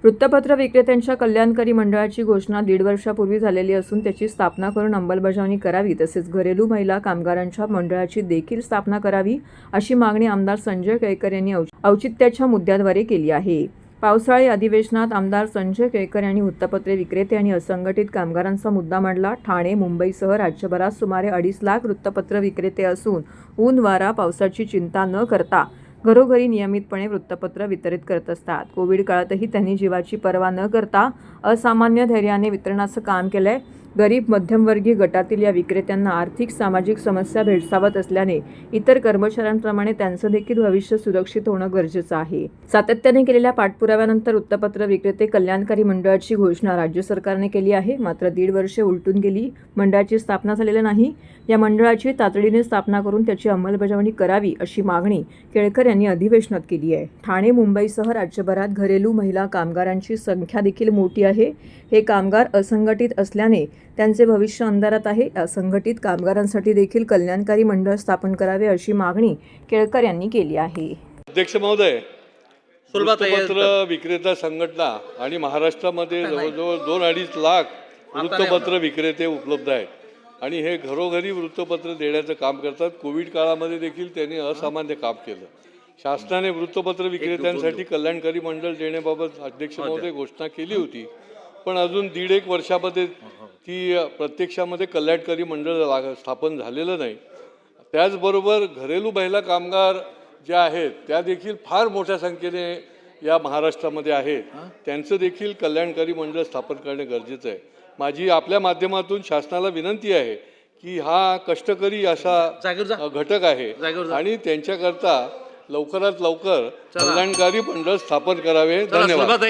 वृत्तपत्र विक्रेत्यांच्या कल्याणकारी मंडळाची घोषणा 1.5 वर्षापूर्वी झालेली असून त्याची स्थापना करून अंमलबजावणी करावी, तसेच घरेलू महिला कामगारांच्या मंडळाची देखील स्थापना करावी अशी मागणी आमदार संजय केळकर यांनी औचित्याच्या मुद्द्याद्वारे केली आहे. पावसाळी अधिवेशनात आमदार संजय केळकर यांनी वृत्तपत्रे विक्रेते आणि असंघटित कामगारांचा मुद्दा मांडला. ठाणे, मुंबईसह राज्यभरात सुमारे 2.5 लाख वृत्तपत्र विक्रेते असून ऊन वारा पावसाची चिंता न करता घरोघरी नियमितपणे वृत्तपत्र वितरित करत असतात. कोविड काळातही त्यांनी जीवाची पर्वा न करता असामान्य धैर्याने वितरणाचं काम केलंय. गरीब मध्यमवर्गीय गटातील या विक्रेत्यांना आर्थिक सामाजिक समस्या भेडसावत असल्याने इतर कर्मचाऱ्यांप्रमाणे त्यांचं देखील भविष्य सुरक्षित होणं गरजेचं आहे. सातत्याने केलेल्या पाठपुराव्यानंतर वृत्तपत्र विक्रेते कल्याणकारी मंडळाची घोषणा राज्य सरकारने केली आहे. मात्र 1.5 वर्षे उलटून गेली, मंडळाची स्थापना झालेली नाही. या मंडळाची तातडीने स्थापना करून त्याची अंमलबजावणी करावी अशी मागणी केळकर यांनी अधिवेशनात केली आहे. ठाणे, मुंबईसह राज्यभरात घरेलू महिला कामगारांची संख्या देखील मोठी आहे. हे कामगार असंघटित असल्याने त्यांचे भविष्य अंधारात आहे. असंघटित कामगारांसाठी देखील कल्याणकारी मंडळ स्थापन करावे अशी मागणी केळकर यांनी केली आहे. अध्यक्ष महोदय, वृत्तपत्र विक्रेता संघटना आणि महाराष्ट्रामध्ये जवळजवळ 2-2.5 लाख वृत्तपत्र विक्रेते उपलब्ध आहेत आणि हे घरोघरी वृत्तपत्र देण्याचं काम करतात. कोविड काळामध्ये देखील त्यांनी असामान्य काम केलं. शासनाने वृत्तपत्र विक्रेत्यांसाठी कल्याणकारी मंडळ देण्याबाबत अध्यक्ष महोदय घोषणा केली होती, पण अजून 1.5 वर्षामध्ये ती प्रत्यक्षामध्ये कल्याणकारी मंडळ स्थापन झालेलं नाही. त्याचबरोबर घरेलू महिला कामगार ज्या आहेत त्या देखील फार मोठ्या संख्येने या महाराष्ट्रामध्ये आहेत. त्यांचं देखील कल्याणकारी मंडळ स्थापन करणे गरजेचं आहे. माझी आपल्या माध्यमातून शासनाला विनंती आहे की हा कष्टकरी असा घटक आहे आणि त्यांच्याकरता लवकरात लवकर कल्याणकारी मंडळ स्थापन करावे. धन्यवाद.